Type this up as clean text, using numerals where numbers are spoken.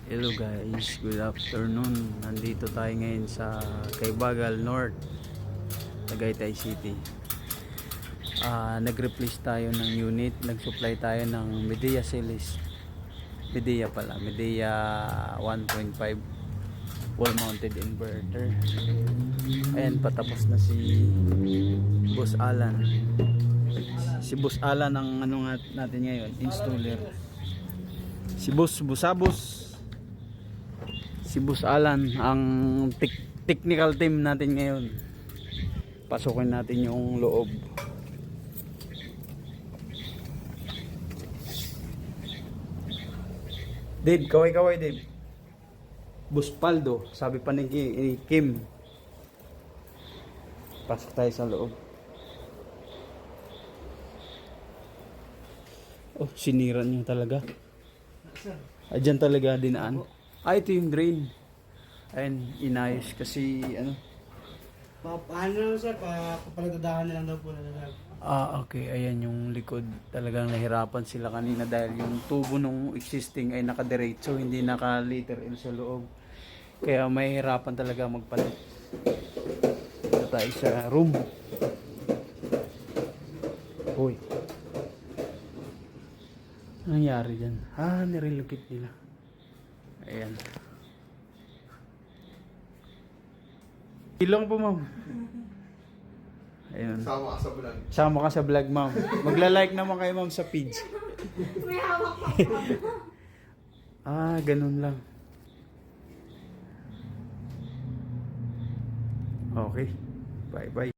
Hello guys, good afternoon. Nandito tayo ngayon sa Caybagal North, Tagaytay City. Nag-replace tayo ng unit, nag-supply tayo ng Medea Series. Medea 1.5 wall mounted inverter. Ayan, patapos na si Boss Alan. Si Boss Alan ang natin ngayon, installer. Si Boss Alan ang technical team natin ngayon. Pasukin natin yung loob. Dave, kaway Dave. Boss Paldo, sabi pa ni Kim. Pasok tayo sa loob. Oh, sinira niyo talaga. Diyan talaga dinaan. Ito yung drain. Ayun, inayos kasi Paano lang sir, kapalagdadahan na lang daw po na lang. okay. Ayan yung likod. Talagang nahirapan sila kanina dahil yung tubo nung existing ay nakadiretso, hindi naka-liter in sa loob. Kaya mahirapan talaga magpalit. Ito tayo sa room. Uy. Anong nangyari dyan? Nirelocate nila. Ayan. Ilong po, ma'am. Ayun. Sama ka sa vlog. Sama ka sa vlog, ma'am. Magla-like naman kayo, ma'am, sa page. May hawak pa. Ganun lang. Okay. Bye-bye.